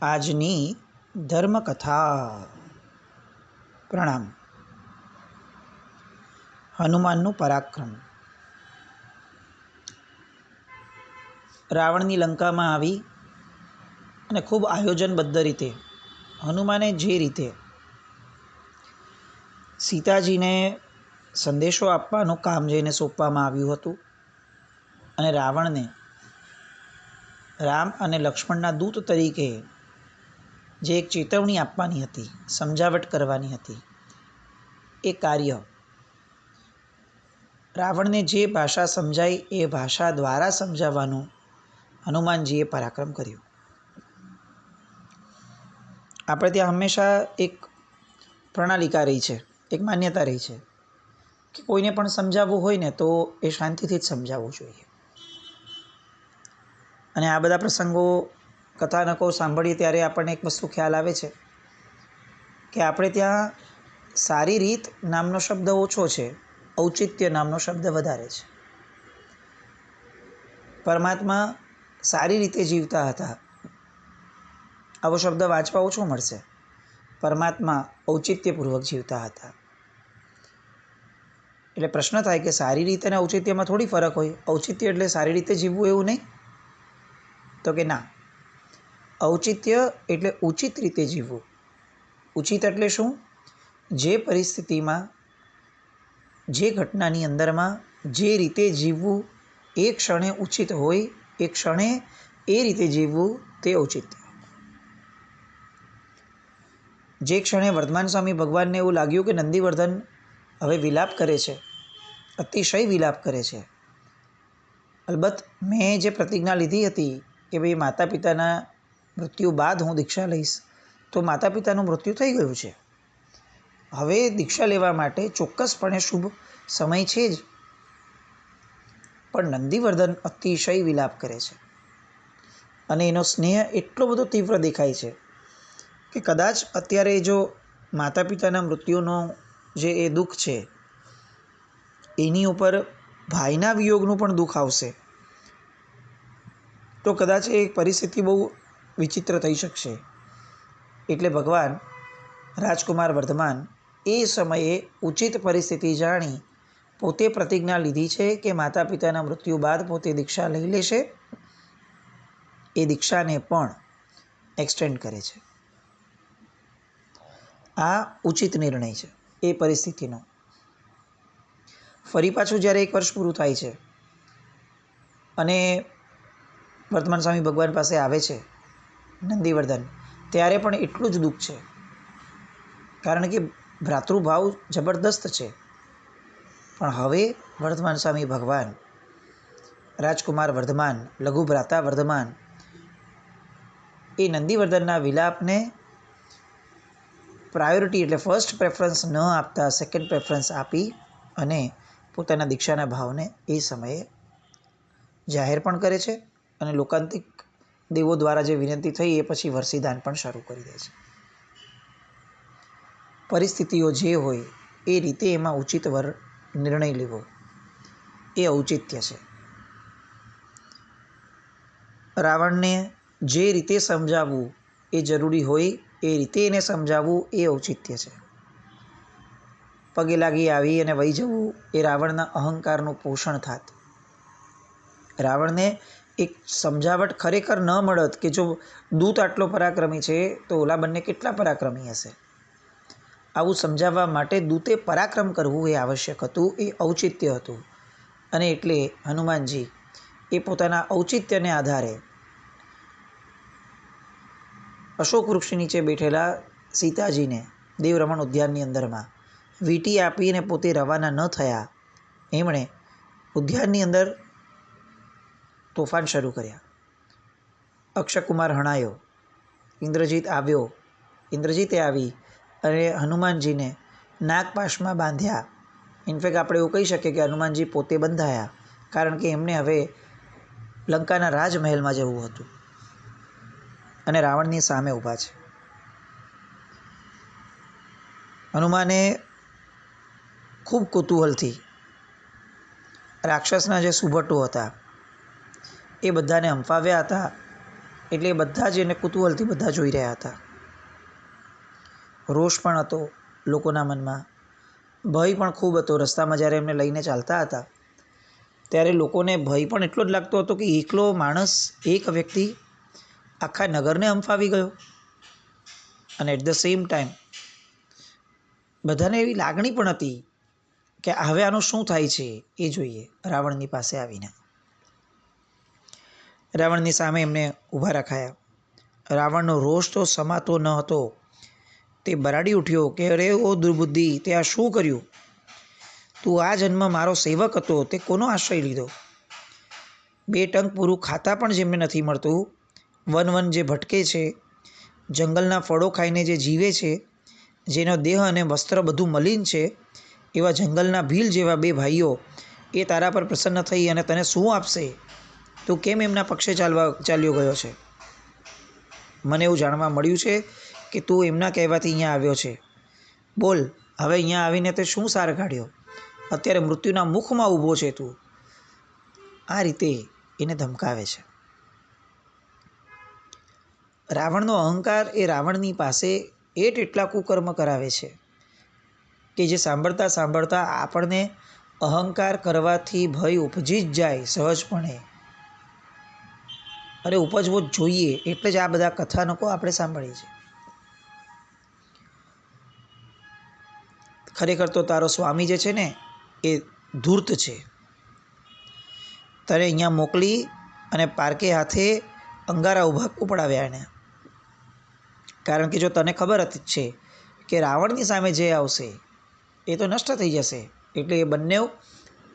આજની ધર્મકથા. પ્રણામ. હનુમાનનું પરાક્રમ. રાવણની લંકામાં આવી અને ખૂબ આયોજનબદ્ધ રીતે હનુમાને જે રીતે સીતાજીને સંદેશો આપવાનું કામ જેને સોંપવામાં આવ્યું હતું અને રાવણને રામ અને લક્ષ્મણના દૂત તરીકે જે એક ચેતવણી આપવાની હતી, સમજાવટ કરવાની હતી, એ કાર્ય રાવણને જે ભાષા સમજાય એ ભાષા દ્વારા સમજાવવાનું હનુમાનજીએ પરાક્રમ કર્યું. આપણે ત્યાં હંમેશા એક પ્રણાલિકા રહી છે, એક માન્યતા રહી છે કે કોઈને પણ સમજાવવું હોય ને તો એ શાંતિથી જ સમજાવવું જોઈએ. અને આ બધા પ્રસંગો, કથાનકો સાંભળીએ ત્યારે આપણને એક વસ્તુ ખ્યાલ આવે છે કે આપણે ત્યાં સારી રીત નામનો શબ્દ ઓછો છે, ઔચિત્ય નામનો શબ્દ વધારે છે. પરમાત્મા સારી રીતે જીવતા હતા, આવો શબ્દ વાંચવા ઓછો મળશે. પરમાત્મા ઔચિત્યપૂર્વક જીવતા હતા. એટલે પ્રશ્ન થાય કે સારી રીતે અને ઔચિત્યમાં થોડી ફરક હોય. ઔચિત્ય એટલે સારી રીતે જીવવું એવું નહીં? તો કે ના, ઔચિત્ય એટલે ઉચિત રીતે જીવવું. ઉચિત એટલે શું? જે પરિસ્થિતિમાં, જે ઘટનાની અંદરમાં જે રીતે જીવવું એ ક્ષણે ઉચિત હોય, એ ક્ષણે એ રીતે જીવવું તે ઔચિત્ય. જે ક્ષણે વર્ધમાન સ્વામી ભગવાનને એવું લાગ્યું કે નંદીવર્ધન હવે વિલાપ કરે છે, અતિશય વિલાપ કરે છે. અલબત્ત મેં જે પ્રતિજ્ઞા લીધી હતી કે ભાઈ માતા પિતાના મૃત્યુ બાદ હું દીક્ષા લઈશ, તો માતા પિતાનું મૃત્યુ થઈ ગયું છે. હવે દીક્ષા લેવા માટે ચોક્કસપણે શુભ સમય છે જ, પણ નંદીવર્ધન અતિશય વિલાપ કરે છે અને એનો સ્નેહ એટલો બધો તીવ્ર દેખાય છે કે કદાચ અત્યારે જો માતા પિતાના મૃત્યુનો જે એ દુઃખ છે એની ઉપર ભાઈના વિયોગનું પણ દુઃખ આવશે તો કદાચ એ પરિસ્થિતિ બહુ વિચિત્ર થઈ શકશે. એટલે ભગવાન રાજકુમાર વર્ધમાન એ સમયે ઉચિત પરિસ્થિતિ જાણી પોતે પ્રતિજ્ઞા લીધી છે કે માતા પિતાના મૃત્યુ બાદ પોતે દીક્ષા લઈ લેશે. એ દીક્ષાને પણ એક્સટેન્ડ કરે છે. આ ઉચિત નિર્ણય છે એ પરિસ્થિતિનો. ફરી પાછું જ્યારે 1 વર્ષ પૂરું થાય છે અને વર્ધમાન સ્વામી ભગવાન પાસે આવે છે નંદીવર્ધન, ત્યારે પણ એટલું જ દુઃખ છે, કારણ કે ભ્રાતૃભાવ જબરદસ્ત છે. પણ હવે વર્ધમાન સ્વામી ભગવાન, રાજકુમાર વર્ધમાન, લઘુ ભ્રાતા વર્ધમાન એ નંદીવર્ધનના વિલાપને પ્રાયોરિટી એટલે ફર્સ્ટ પ્રેફરન્સ ન આપતા સેકન્ડ પ્રેફરન્સ આપી અને પોતાના દીક્ષાના ભાવને એ સમયે જાહેર પણ કરે છે અને લોકાંતિક દેવો દ્વારા જે વિનંતી થઈ એ પછી વર્ષીદાન પણ શરૂ કરી દે છે. પરિસ્થિતિઓ જે હોય એ રીતે એમાં ઉચિત નિર્ણય લેવો એ ઔચિત્ય છે. રાવણને જે રીતે સમજાવવું એ જરૂરી હોય એ રીતે એને સમજાવવું એ ઔચિત્ય છે. પગે લાગી આવી અને વહી જવું એ રાવણના અહંકારનું પોષણ થાત. રાવણને એક સમજાવટ ખરેખર ન મળત કે જો દૂત આટલો પરાક્રમી છે તો ઓલા બંને કેટલા પરાક્રમી હશે. આવું સમજાવવા માટે દૂતે પરાક્રમ કરવું એ આવશ્યક હતું, એ ઔચિત્ય હતું. અને એટલે હનુમાનજી એ પોતાના ઔચિત્યને આધારે અશોક વૃક્ષ નીચે બેઠેલા સીતાજીને દેવરમણ ઉદ્યાનની અંદરમાં વીંટી આપીને પોતે રવાના ન થયા. એમણે ઉદ્યાનની અંદર તોફાન શરૂ કર્યા. અક્ષકુમાર હણાયો, ઇન્દ્રજીત આવ્યો, ઇન્દ્રજીતે આવી અને હનુમાનજીને નાગપાશમાં બાંધ્યા. ઇનફેક્ટ આપણે એવું કહી શકીએ કે હનુમાનજી પોતે બંધાયા, કારણ કે એમને હવે લંકાના રાજમહેલમાં જવું હતું અને રાવણની સામે ઊભા છે. હનુમાને ખૂબ કુતૂહલથી રાક્ષસના જે સુભટો હતા એ બધાને હંફાવ્યા હતા એટલે બધા જ એને કુતૂહલથી બધા જોઈ રહ્યા હતા. રોષ પણ હતો લોકોના મનમાં, ભય પણ ખૂબ હતો. રસ્તામાં જ્યારે એમને લઈને ચાલતા હતા ત્યારે લોકોને ભય પણ એટલો જ લાગતો હતો કે એકલો માણસ, એક વ્યક્તિ આખા નગરને હંફાવી ગયો. અને એટ ધ સેમ ટાઈમ બધાને એવી લાગણી પણ હતી કે હવે આનું શું થાય છે એ જોઈએ. રાવણની પાસે આવીને રાવણની સામે એમને ઊભા રખાયા. રાવણનો રોષ તો સમાતો ન હતો. તે બરાડી ઉઠ્યો કે અરે ઓ દુર્બુદ્ધિ, તે આ શું કર્યું? તું આ જન્મ મારો સેવક હતો, તે કોનો આશ્રય લીધો? 2 ટંક પૂરું ખાતા પણ જેમને નથી મળતું, વન જે ભટકે છે, જંગલના ફળો ખાઈને જે જીવે છે, જેનો દેહ અને વસ્ત્ર બધું મલિન છે, એવા જંગલના ભીલ જેવા 2 ભાઈઓ એ તારા પર પ્રસન્ન થઈ અને તને શું આપશે? તું કેમ એમના પક્ષે ચાલ્યો ગયો છે? મને એવું જાણવા મળ્યું છે કે તું એમના કહેવાથી અહીંયા આવ્યો છે. બોલ, હવે અહીંયા આવીને તે શું સાર કાઢ્યો? અત્યારે મૃત્યુના મુખમાં ઊભો છે તું. આ રીતે એને ધમકાવે છે. રાવણનો અહંકાર એ રાવણની પાસે એટલા કુકર્મ કરાવે છે કે જે સાંભળતા સાંભળતા આપણને અહંકાર કરવાથી ભય ઉપજી જ જાય સહજપણે. અરે ઉપજવો જ જોઈએ, એટલે જ આ બધા કથાનકો આપણે સાંભળીએ છીએ. ખરેખર તો તારો સ્વામી જે છે ને એ ધૂર્ત છે. તને અહીંયા મોકલી અને પારકે હાથે અંગારા ઊભા ઉપડાવ્યા એને. કારણ કે જો તને ખબર હતી છે કે રાવણની સામે જે આવશે એ તો નષ્ટ થઈ જશે, એટલે એ બંને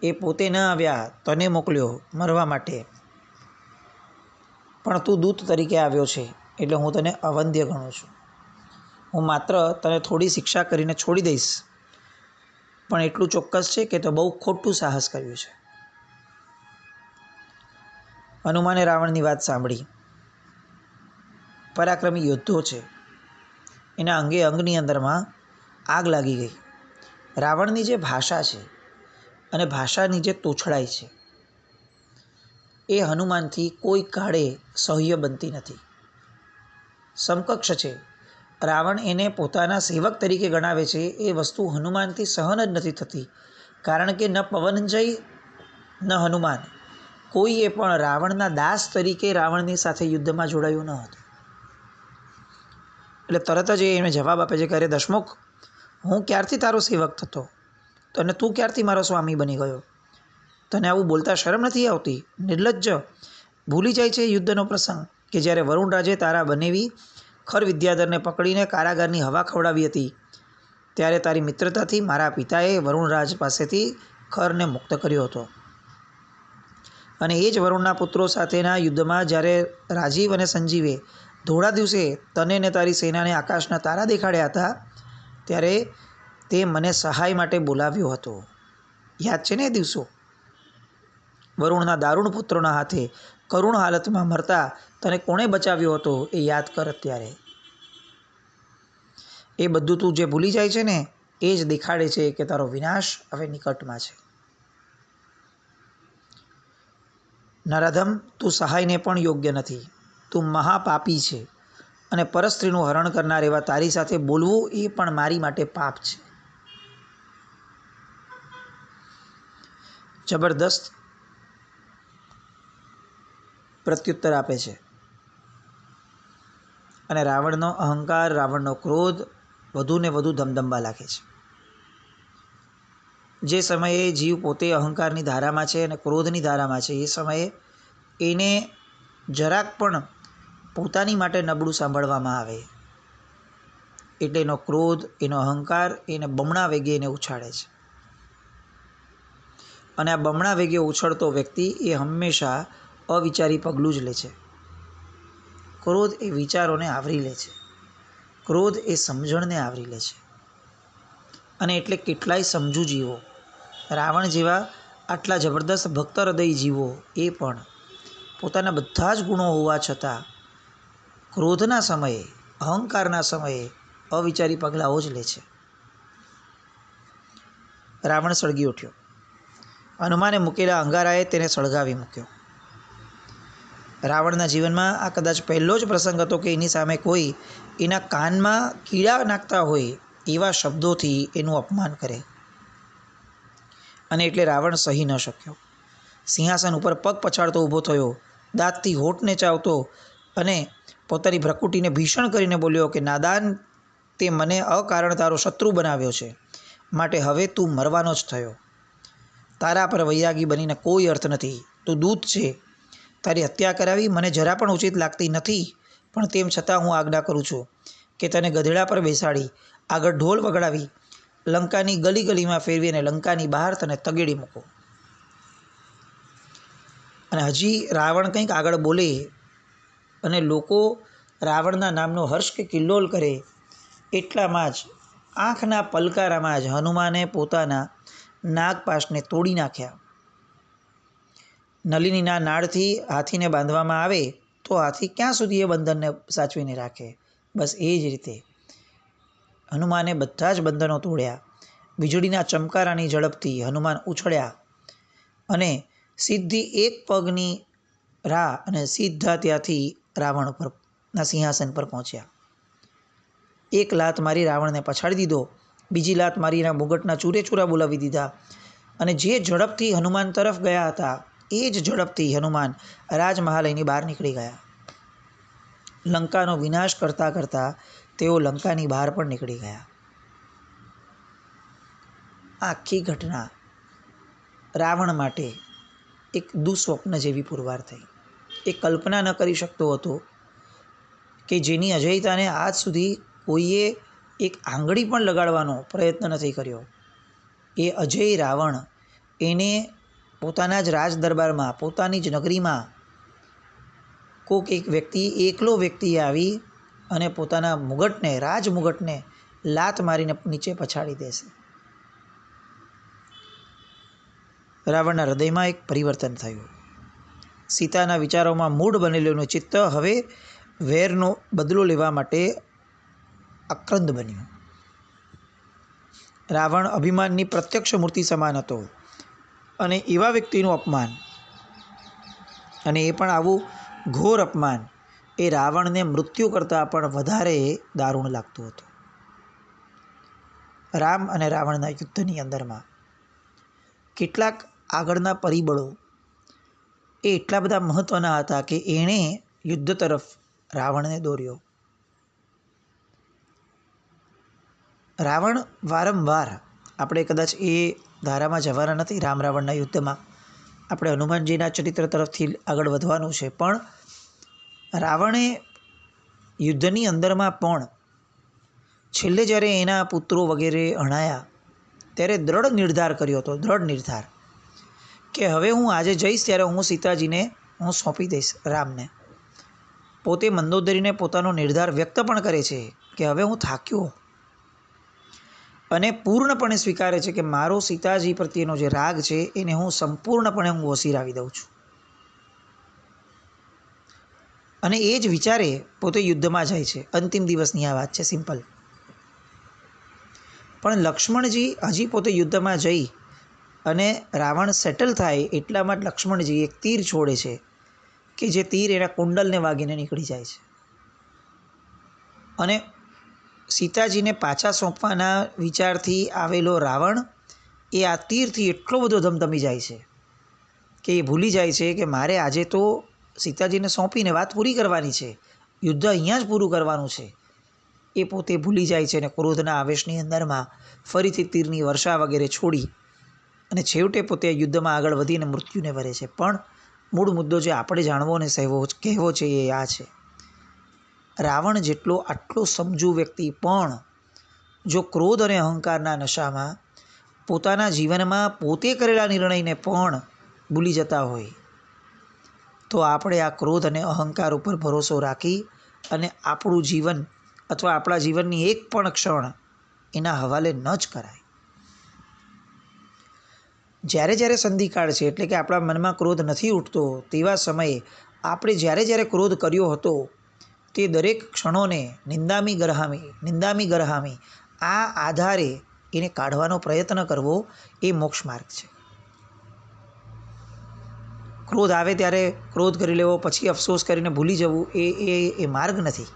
એ પોતે ન આવ્યા, તને મોકલ્યો મરવા માટે. પણ તું દૂત તરીકે આવ્યો છે એટલે હું તને અવંધ્ય ગણું છું. હું માત્ર તને થોડી શિક્ષા કરીને છોડી દઈશ, પણ એટલું ચોક્કસ છે કે તો બહુ ખોટું સાહસ કર્યું છે. હનુમાને રાવણની વાત સાંભળી. પરાક્રમી યોદ્ધો છે, એના અંગે અંગની અંદરમાં આગ લાગી ગઈ. રાવણની જે ભાષા છે અને ભાષાની જે તોછડાઈ છે એ હનુમાનથી કોઈ કાળે સહ્ય બનતી નથી. સમકક્ષ છે. રાવણ એને પોતાના સેવક તરીકે ગણાવે છે, એ વસ્તુ હનુમાનથી સહન જ નથી થતી. કારણ કે ન પવનંજય ન હનુમાન કોઈએ પણ રાવણના દાસ તરીકે રાવણની સાથે યુદ્ધમાં જોડાયું ન હતું. એટલે તરત જ એને જવાબ આપે છે કે અરે દશમુખ, હું ક્યારથી તારો સેવક થતો અને તું ક્યારથી મારો સ્વામી બની ગયો? તને આવું બોલતા શરમ નથી આવતી? નિર્લજ્જ! ભૂલી જાય છે યુદ્ધનો પ્રસંગ કે જ્યારે વરુણ રાજે તારા બનેવી ખર વિદ્યાધરને પકડીને કારાગારની હવા ખવડાવી હતી, ત્યારે તારી મિત્રતાથી મારા પિતાએ વરુણરાજ પાસેથી ખરને મુક્ત કર્યો હતો. અને એ જ વરુણના પુત્રો સાથેના યુદ્ધમાં જ્યારે રાજીવ અને સંજીવે ધોળા દિવસે તને ને તારી સેનાને આકાશના તારા દેખાડ્યા હતા, ત્યારે તે મને સહાય માટે બોલાવ્યો હતો. યાદ છે ને એ દિવસો? વરુણના દારૂણ પુત્રોના હાથે કરુણ હાલતમાં મરતા તને કોણે બચાવ્યો હતો એ યાદ કર અત્યારે. એ બધું તું જે ભૂલી જાય છે ને એ જ દેખાડે છે કે તારો વિનાશ હવે નિકટમાં છે. નરાધમ, તું સહાયને પણ યોગ્ય નથી. તું મહાપાપી છે અને પરસ્ત્રીનું હરણ કરનાર એવા તારી સાથે બોલવું એ પણ મારી માટે પાપ છે. જબરદસ્ત પ્રત્યુત્તર આપે છે. અને રાવણનો અહંકાર, રાવણનો ક્રોધ વધુ ને વધુ ધમધમવા લાગે છે. જે સમયે જીવ પોતે અહંકારની ધારામાં છે અને ક્રોધની ધારામાં છે, એ સમયે એને જરાક પણ પોતાની માટે નબળું સાંભળવામાં આવે એટલે એનો ક્રોધ, એનો અહંકાર એને બમણા વેગે એને ઉછાળે છે. અને આ બમણા વેગે ઉછળતો વ્યક્તિ એ હંમેશા અવિચારી પગલું જ લે છે. ક્રોધ એ વિચારોને આવરી લે છે. ક્રોધ એ સમજણને આવરી લે છે. અને એટલે કેટલાય સમજુ જીવો, રાવણ જેવા આટલા જબરદસ્ત ભક્ત હૃદય જીવો એ પણ પોતાના બધા જ ગુણો હોવા છતાં ક્રોધના સમયે, અહંકારના સમયે અવિચારી પગલાઓ જ લે છે. રાવણ સળગી ઉઠ્યો. હનુમાને મૂકેલા અંગારાએ તેને સળગાવી મૂક્યો. રાવણના જીવનમાં આ કદાચ પહેલો જ પ્રસંગ હતો કે એની સામે કોઈ એના કાનમાં કીડા નાખતા હોય એવા શબ્દોથી એનું અપમાન કરે, અને એટલે રાવણ સહી ન શક્યો. સિંહાસન ઉપર પગ પછાડતો ઊભો થયો, દાંતથી હોઠને ચાવતો અને પોતાની ભ્રકુટીને ભીષણ કરીને બોલ્યો કે નાદાન, તે મને અકારણ તારો શત્રુ બનાવ્યો છે, માટે હવે તું મરવાનો જ થયો. તારા પર વૈરાગી બનીને કોઈ અર્થ નથી. તું દૂત છે, તારી હત્યા કરાવી મને જરા પણ ઉચિત લાગતી નથી, પણ તેમ છતાં હું આજ્ઞા કરું છું કે તને ગધેડા પર બેસાડી આગળ ઢોલ વગાડાવી લંકાની ગલી ગલીમાં ફેરવી અને લંકાની બહાર તને તગેડી મૂકો. અને હજી રાવણ કંઈક આગળ બોલે અને લોકો રાવણના નામનો હર્ષ કે કિલ્લોલ કરે એટલામાં જ આંખના પલકારામાં જ હનુમાને પોતાના નાગપાશને તોડી નાખ્યા. નલિનીના નાળથી હાથીને બાંધવામાં આવે તો હાથી ક્યાં સુધી એ બંધનને સાચવીને રાખે? બસ એ જ રીતે હનુમાને બધા જ બંધનો તોડ્યા. વીજળીના ચમકારાની ઝડપથી હનુમાન ઉછળ્યા અને સીધી એક પગની રાહ અને સીધા ત્યાંથી રાવણ પરના સિંહાસન પર પહોંચ્યા. એક લાત મારી રાવણને પછાડી દીધો, બીજી લાત મારી એના મુગટના ચૂરેચૂરા બોલાવી દીધા, અને જે ઝડપથી હનુમાન તરફ ગયા હતા એ જ ઝડપથી હનુમાન રાજમહાલયની બહાર નીકળી ગયા. લંકાનો વિનાશ કરતાં કરતાં તેઓ લંકાની બહાર પણ નીકળી ગયા. આખી ઘટના રાવણ માટે એક દુઃસ્વપ્ન જેવી પુરવાર થઈ. એ કલ્પના ન કરી શકતો હતો કે જેની અજેયતાને આજ સુધી કોઈએ એક આંગળી પણ લગાડવાનો પ્રયત્ન નથી કર્યો. એ અજેય રાવણ એને પોતાના જ રાજ દરબારમાં, પોતાની જ નગરીમાં કોઈક એક વ્યક્તિ, એકલો વ્યક્તિ આવી અને પોતાના મુગટને, રાજમુગટને લાત મારીને નીચે પછાડી દેશે. રાવણના હૃદયમાં એક પરિવર્તન થયું. સીતાના વિચારોમાં મૂઢ બનેલું ચિત્ત હવે વેરનો બદલો લેવા માટે આક્રંદ બન્યું. રાવણ અભિમાનની પ્રત્યક્ષ મૂર્તિ સમાન હતો, અને એવા વ્યક્તિનું અપમાન, અને એ પણ આવું ઘોર અપમાન, એ રાવણને મૃત્યુ કરતાં પણ વધારે દારૂણ લાગતું હતું. રામ અને રાવણના યુદ્ધની અંદરમાં કેટલાક આગળના પરિબળો એ એટલા બધા મહત્ત્વના હતા કે એણે યુદ્ધ તરફ રાવણને દોર્યો. રાવણ વારંવાર, આપણે કદાચ એ ધારામાં જવાના નથી રામ રાવણના યુદ્ધમાં, આપણે હનુમાનજીના ચરિત્ર તરફથી આગળ વધવાનું છે, પણ રાવણે યુદ્ધની અંદરમાં પણ છેલ્લે જ્યારે એના પુત્રો વગેરે હણાયા ત્યારે દ્રઢ નિર્ધાર કર્યો હતો, દ્રઢ નિર્ધાર કે હવે હું આજે જઈશ ત્યારે હું સીતાજીને હું સોંપી દઈશ રામને. પોતે મંદોદરીને પોતાનો નિર્ધાર વ્યક્ત પણ કરે છે કે હવે હું થાક્યો, અને પૂર્ણપણે સ્વીકારે છે કે મારો સીતાજી પ્રત્યેનો જે રાગ છે એને હું સંપૂર્ણપણે હું ઓસીરાવી દઉં છું. અને એ જ વિચારે પોતે યુદ્ધમાં જાય છે. અંતિમ દિવસની આ વાત છે, સિમ્પલ. પણ લક્ષ્મણજી હજી પોતે યુદ્ધમાં જઈ અને રાવણ સેટલ થાય એટલામાં જ લક્ષ્મણજી એક તીર છોડે છે કે જે તીર એના કુંડલને વાગીને નીકળી જાય છે. અને સીતાજીને પાછા સોંપવાના વિચારથી આવેલો રાવણ એ આ તીરથી એટલો બધો ધમધમી જાય છે કે એ ભૂલી જાય છે કે મારે આજે તો સીતાજીને સોંપીને વાત પૂરી કરવાની છે, યુદ્ધ અહીંયા જ પૂરું કરવાનું છે. એ પોતે ભૂલી જાય છે અને ક્રોધના આવેશની અંદરમાં ફરીથી તીરની વર્ષા વગેરે છોડી અને છેવટે પોતે યુદ્ધમાં આગળ વધીને મૃત્યુને વરે છે. પણ મૂળ મુદ્દો જે આપણે જાણવો અને કહેવો છે એ આ છે, રાવણ જેટલો આટલો સમજુ વ્યક્તિ પણ જો ક્રોધ અને અહંકારના નશામાં પોતાના જીવનમાં પોતે કરેલા નિર્ણયને પણ ભૂલી જતા હોય તો આપણે આ ક્રોધ અને અહંકાર ઉપર ભરોસો રાખી અને આપણું જીવન અથવા આપણા જીવનની એક પણ ક્ષણ એના હવાલે ન જ કરાય. જ્યારે જ્યારે સંધિકાળ છે, એટલે કે આપણા મનમાં ક્રોધ નથી ઉઠતો તેવા સમયે આપણે જ્યારે ક્રોધ કર્યો હતો તે દરેક ક્ષણોને નિંદામી ગરહામી આ આધારે એને કાઢવાનો પ્રયત્ન કરવો એ મોક્ષ માર્ગ છે. ક્રોધ આવે ત્યારે ક્રોધ કરી લેવો, પછી અફસોસ કરીને ભૂલી જવું એ માર્ગ નથી.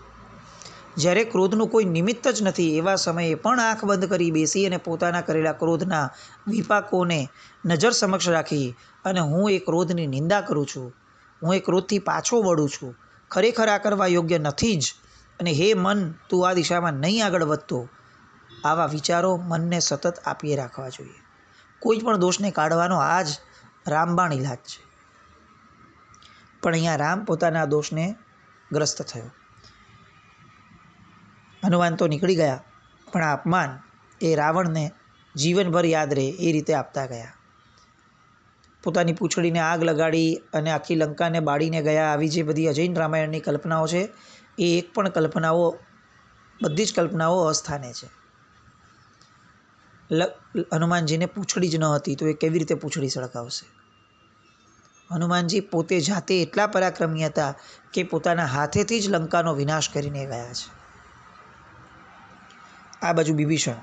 જ્યારે ક્રોધનું કોઈ નિમિત્ત જ નથી એવા સમયે પણ આંખ બંધ કરી બેસી અને પોતાના કરેલા ક્રોધના વિપાકોને નજર સમક્ષ રાખી અને હું એ ક્રોધની નિંદા કરું છું, હું એ ક્રોધથી પાછો વળું છું, ખરેખર આ કરવા યોગ્ય નથી જ, અને હે મન તું આ દિશામાં નહીં આગળ વધતો, આવા વિચારો મનને સતત આપીએ રાખવા જોઈએ. કોઈ પણ દોષને કાઢવાનો આ જ રામબાણ ઇલાજ છે. પણ અહીંયા રામ પોતાના દોષને ગ્રસ્ત થયો. હનુમાન તો નીકળી ગયા, પણ આ અપમાન એ રાવણને જીવનભર યાદ રહે એ રીતે આપતા ગયા. પોતાની પૂંછડીને આગ લગાડી અને આખી લંકાને બાળીને ગયા, આવી જે બધી અજૈન રામાયણની કલ્પનાઓ છે એ એક પણ કલ્પનાઓ, બધી જ કલ્પનાઓ અસ્થાને છે. હનુમાનજીને પૂંછડી જ ન હતી તો એ કેવી રીતે પૂંછડી સળગાવશે? હનુમાનજી પોતે જાતે એટલા પરાક્રમી હતા કે પોતાના હાથેથી જ લંકાનો વિનાશ કરીને ગયા છે. આ બાજુ વિભીષણ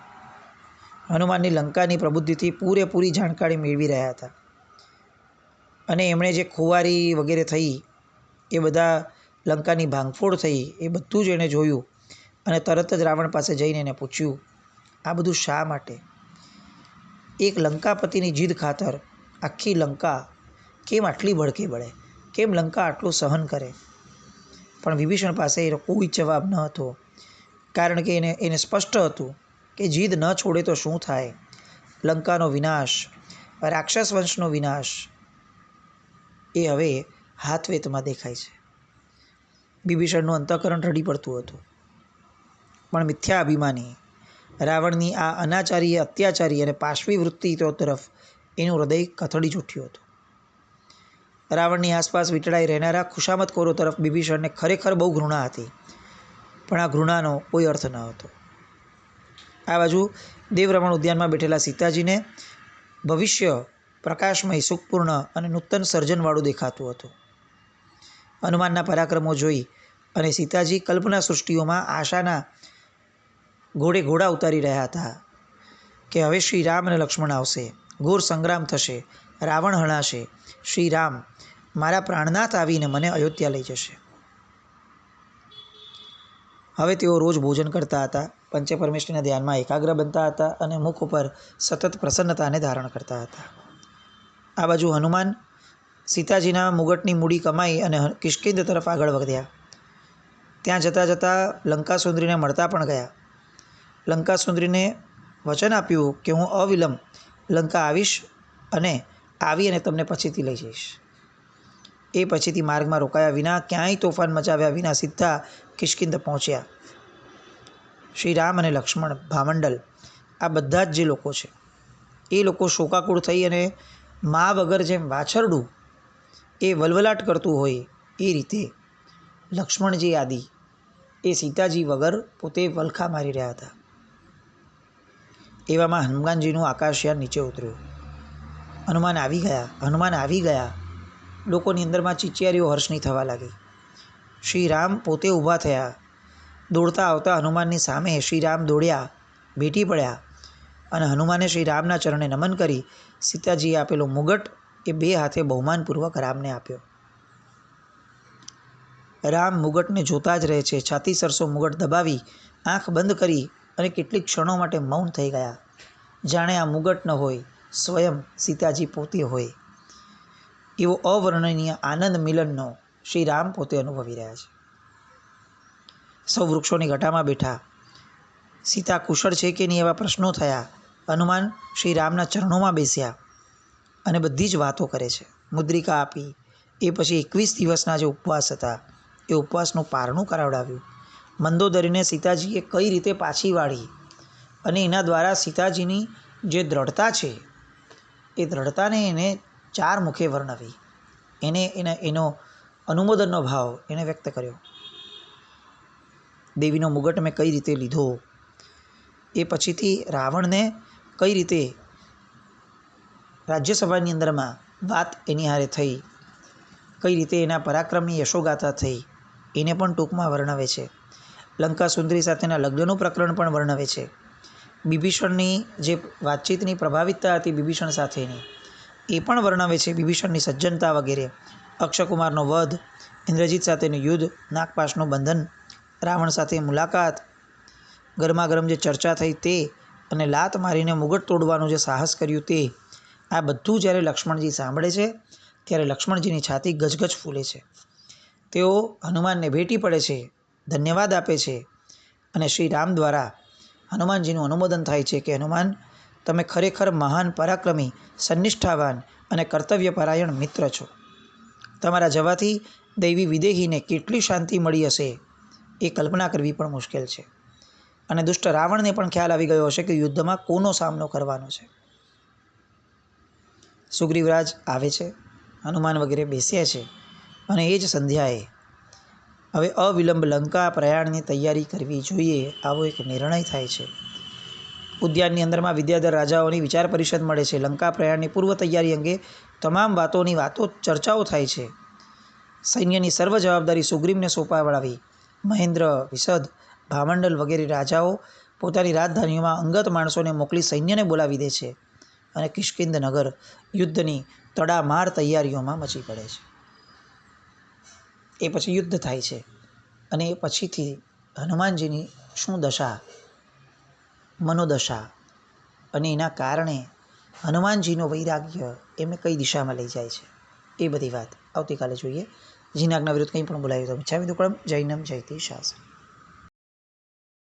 હનુમાનની લંકાની પ્રબુદ્ધિથી પૂરેપૂરી જાણકારી મેળવી રહ્યા હતા, અને એમણે જે ખુવારી વગેરે થઈ, એ બધા લંકાની ભાંગફોડ થઈ, એ બધું જ એણે જોયું અને તરત જ રાવણ પાસે જઈને એને પૂછ્યું, આ બધું શા માટે? એક લંકાપતિની જીદ ખાતર આખી લંકા કેમ આટલી ભડકે બળે? કેમ લંકા આટલું સહન કરે? પણ વિભીષણ પાસે એનો કોઈ જવાબ ન હતો, કારણ કે એને સ્પષ્ટ હતું કે જીદ ન છોડે તો શું થાય? લંકાનો વિનાશ, રાક્ષસ વંશનો વિનાશ એ હવે હાથવેતમાં દેખાય છે. વિભીષણનું અંતઃકરણ રડી પડતું હતું, પણ મિથ્યા અભિમાની રાવણની આ અનાચારી, અત્યાચારી અને પાશવી વૃત્તિઓ તરફ એનું હૃદય કથળી ઉઠ્યું હતું. રાવણની આસપાસ વીંટળાઈ રહેનારા ખુશામતખોરો તરફ વિભીષણને ખરેખર બહુ ઘૃણા હતી, પણ આ ઘૃણાનો કોઈ અર્થ ન હતો. આ બાજુ દેવરમણ ઉદ્યાનમાં બેઠેલા સીતાજીને ભવિષ્ય પ્રકાશમય, સુખપૂર્ણ અને નૂતન સર્જનવાળું દેખાતું હતું. હનુમાનના પરાક્રમો જોઈ અને સીતાજી કલ્પના સૃષ્ટિઓમાં આશાના ઘોડે ઘોડા ઉતારી રહ્યા હતા કે હવે શ્રી રામ અને લક્ષ્મણ આવશે, ઘોર સંગ્રામ થશે, રાવણ હણાશે, શ્રી રામ મારા પ્રાણનાથ આવીને મને અયોધ્યા લઈ જશે. હવે તેઓ રોજ ભોજન કરતા હતા, પંચપરમેશ્વરના ધ્યાનમાં એકાગ્ર બનતા હતા અને મુખ ઉપર સતત પ્રસન્નતાને ધારણ કરતા હતા. આ બાજુ હનુમાન સીતાજીના મુગટની મૂડી કમાઈ અને કિષ્કિંધ તરફ આગળ વધ્યા. ત્યાં જતાં જતાં લંકાસુંદરીને મળતા પણ ગયા. લંકાસુંદરીને વચન આપ્યું કે હું અવિલંબ લંકા આવીશ અને આવીને તમને પછીથી લઈ જઈશ. એ પછીથી માર્ગમાં રોકાયા વિના, ક્યાંય તોફાન મચાવ્યા વિના સીધા કિષ્કિંધ પહોંચ્યા. શ્રી રામ અને લક્ષ્મણ, ભામંડલ, આ બધા જ જે લોકો છે એ લોકો શોકાકુળ થઈ અને મા વગર જેમ વાછરડું એ વલવલાટ કરતું હોય એ રીતે લક્ષ્મણજી આદિ એ સીતાજી વગર પોતે વલખા મારી રહ્યા હતા. એવામાં હનુમાનજીનું આકાશયાન નીચે ઉતર્યું. હનુમાન આવી ગયા. લોકોની અંદરમાં ચિચિયારીઓ હર્ષની થવા લાગી. શ્રી રામ પોતે ઊભા થયા. દોડતા આવતા હનુમાનની સામે શ્રી રામ દોડ્યા, ભેટી પડ્યા અને હનુમાને શ્રી રામના ચરણે નમન કરી સીતાજીએ આપેલો મુગટ એ બે હાથે બહુમાનપૂર્વક રામને આપ્યો. રામ મુગટને જોતા જ રહે છે. છાતી સરસો મુગટ દબાવી આંખ બંધ કરી અને કેટલીક ક્ષણો માટે મૌન થઈ ગયા, જાણે આ મુગટ ન હોય, સ્વયં સીતાજી પોતે હોય. એવો અવર્ણનીય આનંદ મિલનનો શ્રી રામ પોતે અનુભવી રહ્યા છે. સૌ વૃક્ષોની ઘટામાં બેઠા. સીતા કુશળ છે કે નહીં એવા પ્રશ્નો થયા. હનુમાન શ્રી રામના ચરણોમાં બેસ્યા અને બધી જ વાતો કરે છે. મુદ્રિકા આપી. એ પછી 21 દિવસના જે ઉપવાસ હતા એ ઉપવાસનું પારણું કરાવડાવ્યું. મંદોદરીને સીતાજીએ કઈ રીતે પાછી વાળી અને એના દ્વારા સીતાજીની જે દ્રઢતા છે એ દ્રઢતાને એને 4 મુખે વર્ણવી. એનો અનુમોદનનો ભાવ એણે વ્યક્ત કર્યો. દેવીનો મુગટ મેં કઈ રીતે લીધો, એ પછીથી રાવણને કઈ રીતે રાજ્યસભાની અંદરમાં વાત એની હારે થઈ, કઈ રીતે એના પરાક્રમની યશોગાથા થઈ, એને પણ ટૂંકમાં વર્ણવે છે. લંકા સુંદરી સાથેના લગ્નનું પ્રકરણ પણ વર્ણવે છે. વિભીષણની જે વાતચીતની પ્રભાવિતતા હતી વિભીષણ સાથેની, એ પણ વર્ણવે છે વિભીષણની સજ્જનતા વગેરે, અક્ષયકુમારનો વધ, ઇન્દ્રજીત સાથેનું યુદ્ધ, નાગપાશનું બંધન, રાવણ સાથે મુલાકાત, ગરમાગરમ જે ચર્ચા થઈ તે, અને લાત મારીને મુગટ તોડવાનું જે સાહસ કર્યું તે, આ બધું જ્યારે લક્ષ્મણજી સાંભળે છે ત્યારે લક્ષ્મણજીની છાતી ગજગજ ફૂલે છે. તેઓ હનુમાનને ભેટી પડે છે, ધન્યવાદ આપે છે અને શ્રી રામ દ્વારા હનુમાનજીનું અનુમોદન થાય છે કે હનુમાન, તમે ખરેખર મહાન પરાક્રમી, સન્નિષ્ઠાવાન અને કર્તવ્યપરાયણ મિત્ર છો. તમારા જવાથી દૈવી વિદેહીને કેટલી શાંતિ મળી હશે એ કલ્પના કરવી પણ મુશ્કેલ છે. અને દુષ્ટ રાવણને પણ ખ્યાલ આવી ગયો હશે કે યુદ્ધમાં કોનો સામનો કરવાનો છે. સુગ્રીવરાજ આવે છે, હનુમાન વગેરે બેસ્યા છે અને એ જ સંધ્યાએ હવે અવિલંબ લંકા પ્રયાણની તૈયારી કરવી જોઈએ, આવો એક નિર્ણય થાય છે. ઉદ્યાનની અંદરમાં વિદ્યાધર રાજાઓની વિચાર પરિષદ મળે છે. લંકા પ્રયાણની પૂર્વ તૈયારી અંગે તમામ ચર્ચાઓ થાય છે. સૈન્યની સર્વ જવાબદારી સુગ્રીવને સોંપાવડાવી મહેન્દ્ર, વિશદ, ભામંડલ વગેરે રાજાઓ પોતાની રાજધાનીઓમાં અંગત માણસોને મોકલી સૈન્યને બોલાવી દે છે અને કિષ્કિંધ નગર યુદ્ધની તડામાર તૈયારીઓમાં મચી પડે છે. એ પછી યુદ્ધ થાય છે અને એ પછીથી હનુમાનજીની શું દશા, મનોદશા અને એના કારણે હનુમાનજીનો વૈરાગ્ય એમને કઈ દિશામાં લઈ જાય છે, એ બધી વાત આવતીકાલે જોઈએ. જીનાગના વિરુદ્ધ કંઈ પણ બોલાયું તો મિચ્છામિ દુક્કડમ. જૈનમ જયતે શાસન.